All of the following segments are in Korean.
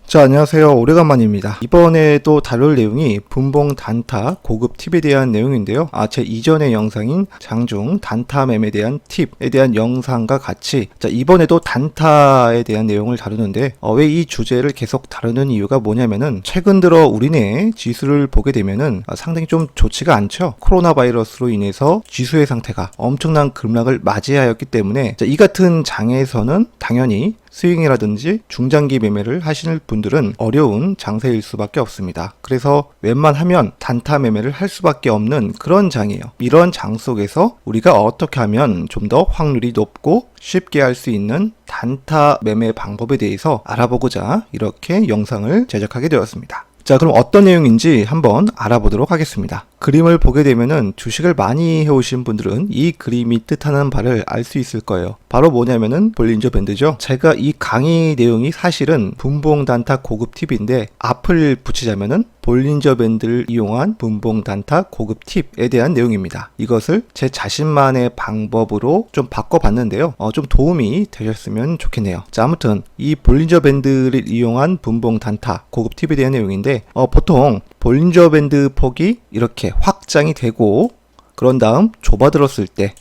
자, 안녕하세요. 오래간만입니다. 이번에 또 다룰 내용이 분봉 단타 고급 팁에 대한 내용인데요. 제 이전의 영상인 장중 단타 매매에 대한 팁에 대한 영상과 같이 이번에도 단타에 대한 내용을 다루는데 왜 이 주제를 계속 다루는 이유가 뭐냐면은 최근 들어 우리네 지수를 보게 되면은 상당히 좀 좋지가 않죠. 코로나 바이러스로 인해서 지수의 상태가 엄청난 급락을 맞이하였기 때문에 이 같은 장에서는 당연히 스윙이라든지 중장기 매매를 하시는 분들은 어려운 장세일 수밖에 없습니다. 그래서 웬만하면 단타 매매를 할 수밖에 없는 그런 장이에요. 이런 장 속에서 우리가 어떻게 하면 좀 더 확률이 높고 쉽게 할 수 있는 단타 매매 방법에 대해서 알아보고자 이렇게 영상을 제작하게 되었습니다. 자, 그럼 어떤 내용인지 한번 알아보도록 하겠습니다. 그림을 보게 되면은 주식을 많이 해오신 분들은 이 그림이 뜻하는 바를 알 수 있을 거예요. 바로 뭐냐면은 볼린저 밴드죠. 제가 이 강의 내용이 사실은 분봉 단타 고급 팁인데 앞을 붙이자면은 볼린저 밴드를 이용한 분봉 단타 고급 팁에 대한 내용입니다. 이것을 제 자신만의 방법으로 좀 바꿔봤는데요. 좀 도움이 되셨으면 좋겠네요. 자, 아무튼 이 볼린저 밴드를 이용한 분봉 단타 고급 팁에 대한 내용인데 보통 볼린저 밴드 폭이 이렇게 확장이 되고 그런 다음 좁아들었을 때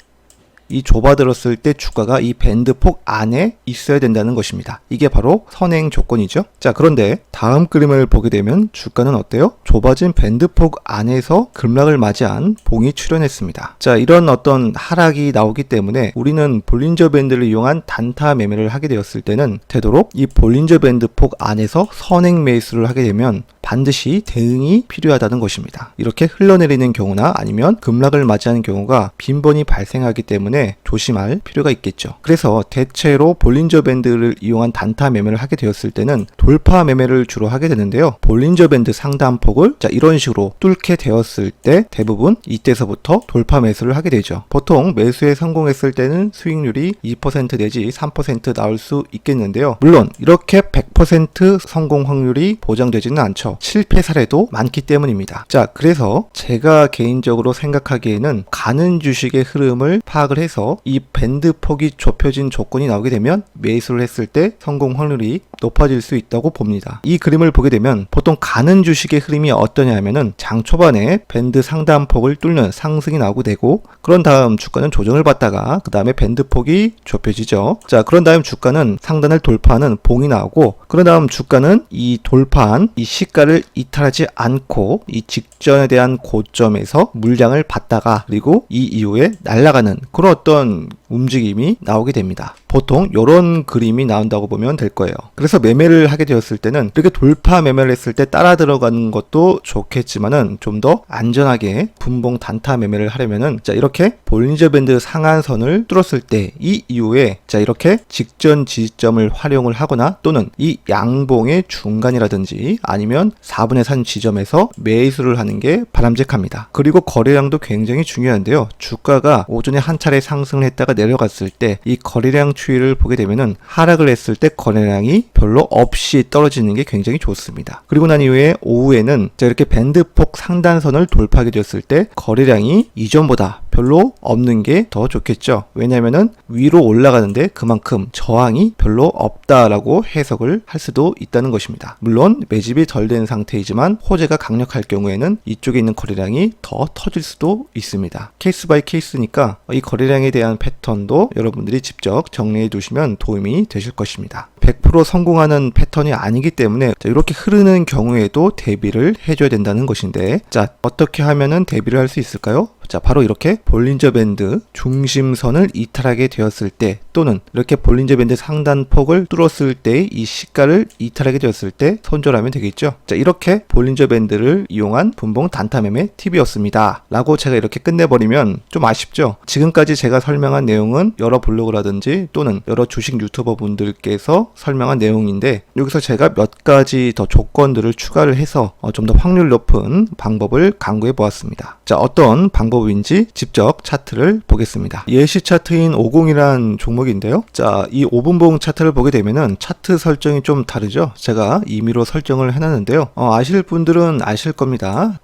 이 좁아들었을 때 주가가 이 밴드 폭 안에 있어야 된다는 것입니다. 이게 바로 선행 조건이죠. 자, 그런데 다음 그림을 보게 되면 주가는 어때요? 좁아진 밴드 폭 안에서 급락을 맞이한 봉이 출현했습니다. 자, 이런 어떤 하락이 나오기 때문에 우리는 볼린저 밴드를 이용한 단타 매매를 하게 되었을 때는 되도록 이 볼린저 밴드 폭 안에서 선행 매수를 하게 되면 반드시 대응이 필요하다는 것입니다. 이렇게 흘러내리는 경우나 아니면 급락을 맞이하는 경우가 빈번히 발생하기 때문에 조심할 필요가 있겠죠. 그래서 대체로 볼린저 밴드를 이용한 단타 매매를 하게 되었을 때는 돌파 매매를 주로 하게 되는데요. 볼린저 밴드 상단폭을 이런 식으로 뚫게 되었을 때 대부분 이때서부터 돌파 매수를 하게 되죠. 보통 매수에 성공했을 때는 수익률이 2% 내지 3% 나올 수 있겠는데요. 물론 이렇게 100% 성공 확률이 보장되지는 않죠. 실패 사례도 많기 때문입니다. 자, 그래서 제가 개인적으로 생각하기에는 가는 주식의 흐름을 파악을 해서 이 밴드 폭이 좁혀진 조건이 나오게 되면 매수를 했을 때 성공 확률이 높아질 수 있다고 봅니다. 이 그림을 보게 되면 보통 가는 주식의 흐름이 어떠냐 하면은 장 초반에 밴드 상단폭을 뚫는 상승이 나오고 되고 그런 다음 주가는 조정을 받다가 그 다음에 밴드 폭이 좁혀지죠. 자, 그런 다음 주가는 상단을 돌파하는 봉이 나오고 그런 다음 주가는 이 돌파한 이 시가를 이탈하지 않고 이 직전에 대한 고점에서 물량을 받다가 그리고 이 이후에 날아가는 그런 어떤 움직임이 나오게 됩니다. 보통 이런 그림이 나온다고 보면 될 거예요. 그래서 매매를 하게 되었을 때는 이렇게 돌파 매매를 했을 때 따라 들어가는 것도 좋겠지만은 좀 더 안전하게 분봉 단타 매매를 하려면은 이렇게 볼린저 밴드 상한선을 뚫었을 때 이 이후에 이렇게 직전 지점을 활용을 하거나 또는 이 양봉의 중간이라든지 아니면 4분의 3 지점에서 매수를 하는 게 바람직합니다. 그리고 거래량도 굉장히 중요한데요. 주가가 오전에 한 차례 상승을 했다가 내려갔을 때 이 거래량 추이를 보게 되면은 하락을 했을 때 거래량이 별로 없이 떨어지는 게 굉장히 좋습니다. 그리고 난 이후에 오후에는 이렇게 밴드폭 상단선을 돌파하게 되었을 때 거래량이 이전보다 별로 없는 게 더 좋겠죠. 왜냐면은 위로 올라가는데 그만큼 저항이 별로 없다라고 해석을 할 수도 있다는 것입니다. 물론 매집이 덜 된 상태이지만 호재가 강력할 경우에는 이쪽에 있는 거래량이 더 터질 수도 있습니다. 케이스 바이 케이스니까 이 거래량에 대한 패턴도 여러분들이 직접 정리해 두시면 도움이 되실 것입니다. 100% 성공하는 패턴이 아니기 때문에 이렇게 흐르는 경우에도 대비를 해줘야 된다는 것인데 어떻게 하면은 대비를 할 수 있을까요? 바로 이렇게 볼린저 밴드 중심선을 이탈하게 되었을 때 또는 이렇게 볼린저 밴드 상단폭을 뚫었을 때 이 시가를 이탈하게 되었을 때 손절하면 되겠죠. 이렇게 볼린저 밴드를 이용한 분봉 단타 매매 팁이었습니다. 라고 제가 이렇게 끝내버리면 좀 아쉽죠. 지금까지 제가 설명한 내용은 여러 블로그라든지 또는 여러 주식 유튜버 분들께서 설명한 내용인데 여기서 제가 몇 가지 더 조건들을 추가를 해서 좀 더 확률 높은 방법을 강구해 보았습니다. 어떤 방법인지 직접 차트를 보겠습니다. 예시 차트인 50이란 종목인데요. 이 5분봉 차트를 보게 되면은 차트 설정이 좀 다르죠. 제가 임의로 설정을 해놨는데요. 아실 분들은 아실 겁니다.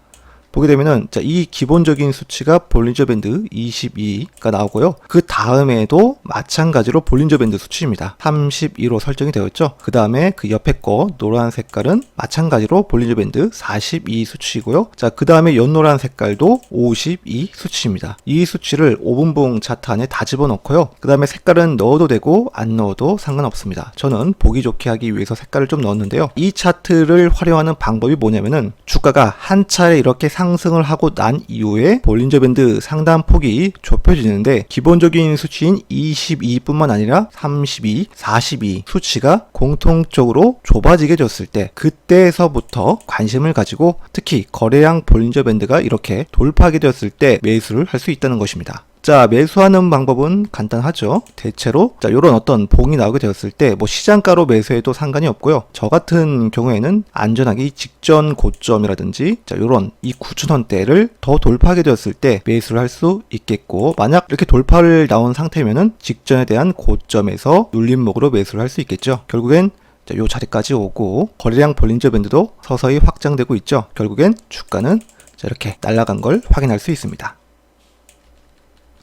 보게 되면은 자, 이 기본적인 수치가 볼린저 밴드 22가 나오고요. 그 다음에도 마찬가지로 볼린저 밴드 수치입니다. 32로 설정이 되어 있죠. 그 다음에 그 옆에 거 노란 색깔은 마찬가지로 볼린저 밴드 42 수치이고요. 자, 그 다음에 연노란 색깔도 52 수치입니다. 이 수치를 5분봉 차트 안에 다 집어넣고요. 그 다음에 색깔은 넣어도 되고 안 넣어도 상관없습니다. 저는 보기 좋게 하기 위해서 색깔을 좀 넣었는데요. 이 차트를 활용하는 방법이 뭐냐면은 주가가 한 차례 이렇게 상승을 하고 난 이후에 볼린저 밴드 상단 폭이 좁혀지는데 기본적인 수치인 22뿐만 아니라 32, 42 수치가 공통적으로 좁아지게 됐을 때 그때서부터 관심을 가지고 특히 거래량 볼린저 밴드가 이렇게 돌파하게 되었을 때 매수를 할 수 있다는 것입니다. 자, 매수하는 방법은 간단하죠. 대체로 자, 요런 어떤 봉이 나오게 되었을 때 뭐 시장가로 매수해도 상관이 없고요. 저 같은 경우에는 안전하게 이 직전 고점이라든지 자, 요런 이 9,000원대를 더 돌파하게 되었을 때 매수를 할 수 있겠고, 만약 이렇게 돌파를 나온 상태면은 직전에 대한 고점에서 눌림목으로 매수를 할 수 있겠죠. 결국엔 자, 요 자리까지 오고 거래량 볼린저 밴드도 서서히 확장되고 있죠. 결국엔 주가는 자, 이렇게 날아간 걸 확인할 수 있습니다.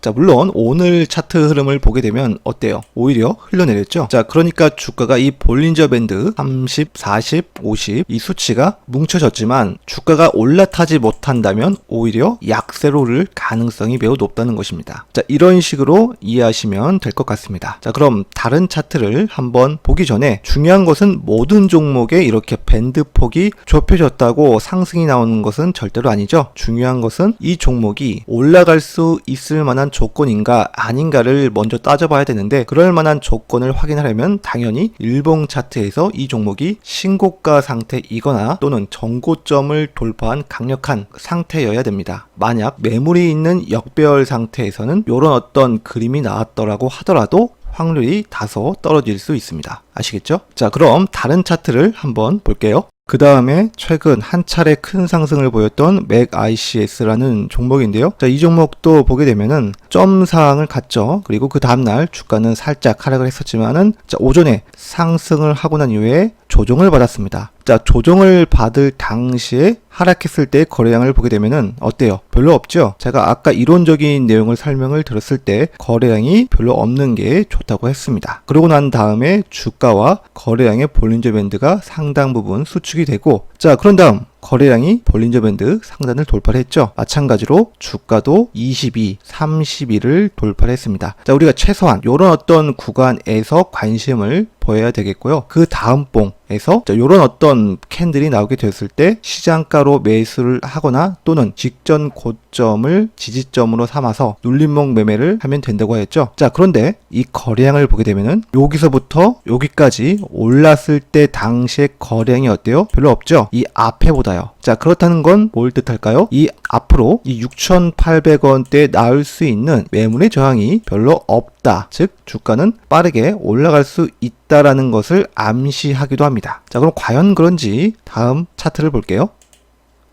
자, 물론 오늘 차트 흐름을 보게 되면 어때요? 오히려 흘러내렸죠? 자, 그러니까 주가가 이 볼린저 밴드 30, 40, 50 이 수치가 뭉쳐졌지만 주가가 올라타지 못한다면 오히려 약세로 오를 가능성이 매우 높다는 것입니다. 자, 이런 식으로 이해하시면 될 것 같습니다. 자, 그럼 다른 차트를 한번 보기 전에 중요한 것은 모든 종목에 이렇게 밴드 폭이 좁혀졌다고 상승이 나오는 것은 절대로 아니죠. 중요한 것은 이 종목이 올라갈 수 있을 만한 조건인가 아닌가를 먼저 따져봐야 되는데, 그럴 만한 조건을 확인하려면 당연히 일봉 차트에서 이 종목이 신고가 상태이거나 또는 정고점을 돌파한 강력한 상태여야 됩니다. 만약 매물이 있는 역배열 상태에서는 이런 어떤 그림이 나왔더라고 하더라도 확률이 다소 떨어질 수 있습니다. 아시겠죠? 자, 그럼 다른 차트를 한번 볼게요. 그 다음에 최근 한 차례 큰 상승을 보였던 맥ICS라는 종목인데요. 자, 이 종목도 보게 되면은 점상을 갔죠. 그리고 그 다음날 주가는 살짝 하락을 했었지만은 자, 오전에 상승을 하고 난 이후에 조정을 받았습니다. 자, 조정을 받을 당시에 하락했을 때 거래량을 보게 되면은 어때요? 별로 없죠? 제가 아까 이론적인 내용을 설명을 들었을 때 거래량이 별로 없는 게 좋다고 했습니다. 그러고 난 다음에 주가와 거래량의 볼린저 밴드가 상당 부분 수축이 되고, 자, 그런 다음 거래량이 볼린저 밴드 상단을 돌파를 했죠. 마찬가지로 주가도 22, 32를 돌파를 했습니다. 자, 우리가 최소한 이런 어떤 구간에서 관심을 보여야 되겠고요. 그 다음 봉에서 이런 어떤 캔들이 나오게 됐을 때 시장가로 매수를 하거나 또는 직전 고점을 지지점으로 삼아서 눌림목 매매를 하면 된다고 했죠. 자, 그런데 이 거래량을 보게 되면은 여기서부터 여기까지 올랐을 때 당시의 거래량이 어때요? 별로 없죠? 이 앞에보다요. 자, 그렇다는 건 뭘 뜻할까요? 이 앞으로 이 6,800원대에 나올 수 있는 매물의 저항이 별로 없다. 즉 주가는 빠르게 올라갈 수 있다라는 것을 암시하기도 합니다. 자, 그럼 과연 그런지 다음 차트를 볼게요.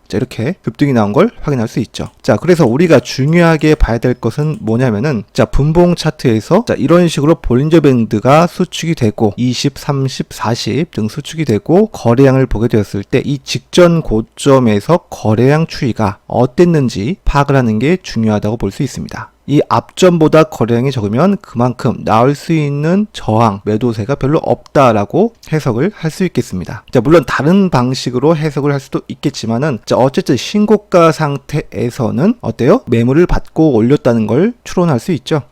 자, 이렇게 급등이 나온 걸 확인할 수 있죠. 자, 그래서 우리가 중요하게 봐야 될 것은 뭐냐면은 자, 분봉 차트에서 자, 이런 식으로 볼린저 밴드가 수축이 되고 20, 30, 40 등 수축이 되고 거래량을 보게 되었을 때 이 직전 고점에서 거래량 추이가 어땠는지 파악을 하는 게 중요하다고 볼 수 있습니다. 이 앞전보다 거래량이 적으면 그만큼 나올 수 있는 저항, 매도세가 별로 없다라고 해석을 할 수 있겠습니다. 자, 물론 다른 방식으로 해석을 할 수도 있겠지만은 자, 어쨌든 신고가 상태에서는 어때요? 매물을 받고 올렸다는 걸 추론할 수 있죠.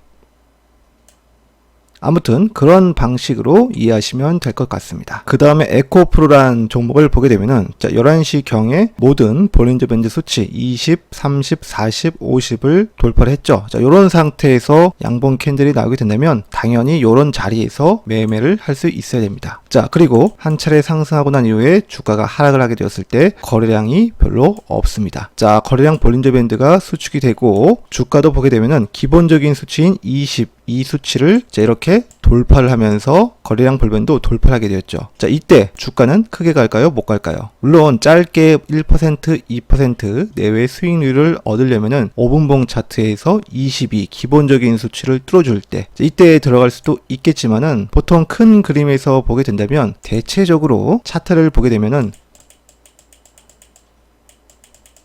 아무튼 그런 방식으로 이해하시면 될 것 같습니다. 그 다음에 에코프로란 종목을 보게 되면은 자, 11시 경에 모든 볼린저 밴드 수치 20, 30, 40, 50을 돌파를 했죠. 자, 이런 상태에서 양봉 캔들이 나오게 된다면 당연히 이런 자리에서 매매를 할 수 있어야 됩니다. 자, 그리고 한 차례 상승하고 난 이후에 주가가 하락을 하게 되었을 때 거래량이 별로 없습니다. 자, 거래량 볼린저 밴드가 수축이 되고 주가도 보게 되면은 기본적인 수치인 20 이 수치를 자, 이렇게 돌파를 하면서 거래량 볼밴도 돌파를 하게 되었죠. 자, 이때 주가는 크게 갈까요? 못 갈까요? 물론 짧게 1%, 2% 내외의 수익률을 얻으려면은 5분봉 차트에서 22 기본적인 수치를 뚫어줄 때 자, 이때 들어갈 수도 있겠지만은 보통 큰 그림에서 보게 된다면 대체적으로 차트를 보게 되면은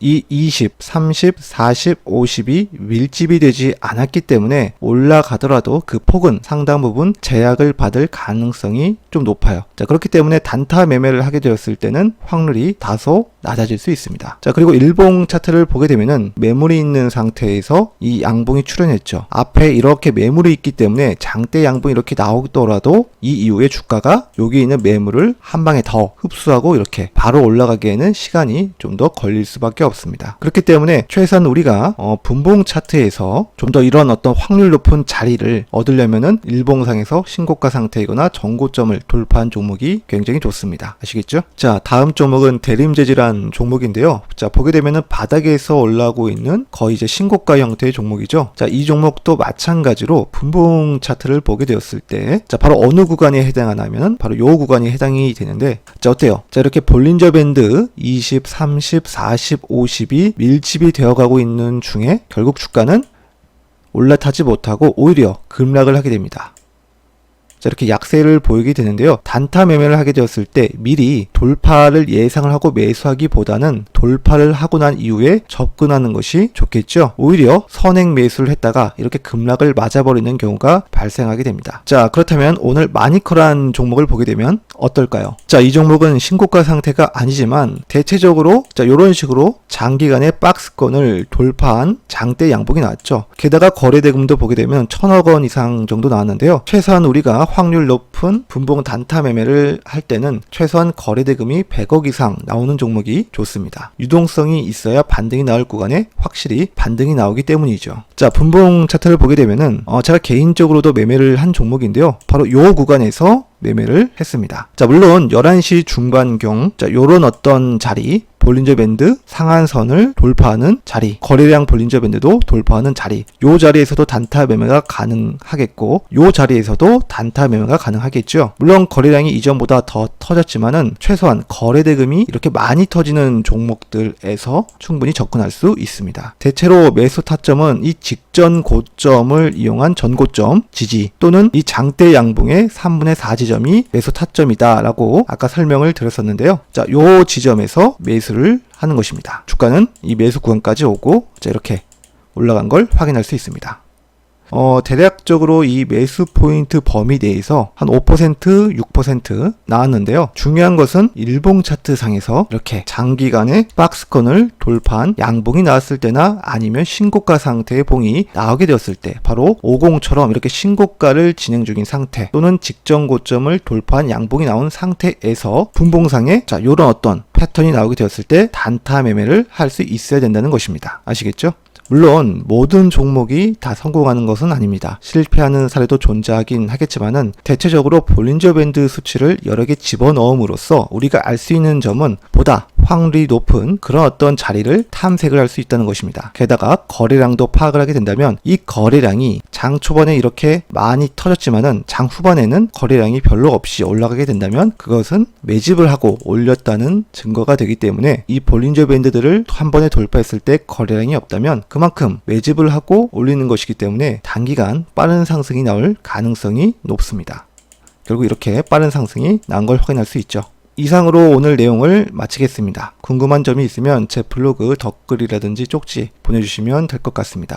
이 20, 30, 40, 50이 밀집이 되지 않았기 때문에 올라가더라도 그 폭은 상당 부분 제약을 받을 가능성이 좀 높아요. 자, 그렇기 때문에 단타 매매를 하게 되었을 때는 확률이 다소 낮아질 수 있습니다. 자, 그리고 일봉 차트를 보게 되면은 매물이 있는 상태에서 이 양봉이 출현했죠. 앞에 이렇게 매물이 있기 때문에 장대 양봉이 이렇게 나오더라도 이 이후에 주가가 여기 있는 매물을 한 방에 더 흡수하고 이렇게 바로 올라가기에는 시간이 좀 더 걸릴 수밖에 없습니다. 그렇기 때문에 최소한 우리가 분봉 차트에서 좀 더 이런 어떤 확률 높은 자리를 얻으려면은 일봉상에서 신고가 상태이거나 전고점을 돌파한 종목이 굉장히 좋습니다. 아시겠죠? 자, 다음 종목은 대림재질한 종목인데요. 자, 보게 되면은 바닥에서 올라오고 있는 거의 이제 신고가 형태의 종목이죠. 자, 이 종목도 마찬가지로 분봉 차트를 보게 되었을 때, 자, 바로 어느 구간에 해당하냐면 바로 요 구간이 해당이 되는데, 자, 어때요? 자, 이렇게 볼린저 밴드 20, 30, 40, 50이 밀집이 되어가고 있는 중에 결국 주가는 올라타지 못하고 오히려 급락을 하게 됩니다. 자, 이렇게 약세를 보이게 되는데요. 단타 매매를 하게 되었을 때 미리 돌파를 예상을 하고 매수하기보다는 돌파를 하고 난 이후에 접근하는 것이 좋겠죠. 오히려 선행 매수를 했다가 이렇게 급락을 맞아버리는 경우가 발생하게 됩니다. 자, 그렇다면 오늘 마니커란 종목을 보게 되면 어떨까요? 자, 이 종목은 신고가 상태가 아니지만 대체적으로 자, 이런 식으로 장기간의 박스권을 돌파한 장대 양봉이 나왔죠. 게다가 거래대금도 보게 되면 1,000억 원 이상 정도 나왔는데요. 최소한 우리가 확률 높은 분봉 단타 매매를 할 때는 최소한 거래대금이 100억 이상 나오는 종목이 좋습니다. 유동성이 있어야 반등이 나올 구간에 확실히 반등이 나오기 때문이죠. 자, 분봉 차트를 보게 되면은 제가 개인적으로도 매매를 한 종목인데요. 바로 이 구간에서 매매를 했습니다. 자, 물론 11시 중반경 자, 요런 어떤 자리 볼린저 밴드 상한선을 돌파하는 자리, 거래량 볼린저 밴드도 돌파하는 자리, 요 자리에서도 단타 매매가 가능하겠고 요 자리에서도 단타 매매가 가능하겠죠. 물론 거래량이 이전보다 더 터졌지만은 최소한 거래대금이 이렇게 많이 터지는 종목들에서 충분히 접근할 수 있습니다. 대체로 매수 타점은 이 직전 고점을 이용한 전고점 지지 또는 이 장대 양봉의 3분의 4 지점이 매수 타점이다 라고 아까 설명을 드렸었는데요. 자, 요 지점에서 매수를 하는 것입니다. 주가는 이 매수 구간까지 오고 자, 이렇게 올라간 걸 확인할 수 있습니다. 대략적으로 이 매수 포인트 범위 내에서 한 5%, 6% 나왔는데요. 중요한 것은 일봉 차트 상에서 이렇게 장기간의 박스권을 돌파한 양봉이 나왔을 때나 아니면 신고가 상태의 봉이 나오게 되었을 때 바로 50처럼 이렇게 신고가를 진행 중인 상태 또는 직전 고점을 돌파한 양봉이 나온 상태에서 분봉상에 자, 요런 어떤 패턴이 나오게 되었을 때 단타 매매를 할 수 있어야 된다는 것입니다. 아시겠죠? 물론 모든 종목이 다 성공하는 것은 아닙니다. 실패하는 사례도 존재하긴 하겠지만은 대체적으로 볼린저 밴드 수치를 여러 개 집어넣음으로써 우리가 알 수 있는 점은 보다 확률이 높은 그런 어떤 자리를 탐색을 할 수 있다는 것입니다. 게다가 거래량도 파악을 하게 된다면 이 거래량이 장 초반에 이렇게 많이 터졌지만은 장 후반에는 거래량이 별로 없이 올라가게 된다면 그것은 매집을 하고 올렸다는 증거가 되기 때문에 이 볼린저 밴드들을 한 번에 돌파했을 때 거래량이 없다면 그만큼 매집을 하고 올리는 것이기 때문에 단기간 빠른 상승이 나올 가능성이 높습니다. 결국 이렇게 빠른 상승이 나온 걸 확인할 수 있죠. 이상으로 오늘 내용을 마치겠습니다. 궁금한 점이 있으면 제 블로그 댓글이라든지 쪽지 보내주시면 될 것 같습니다.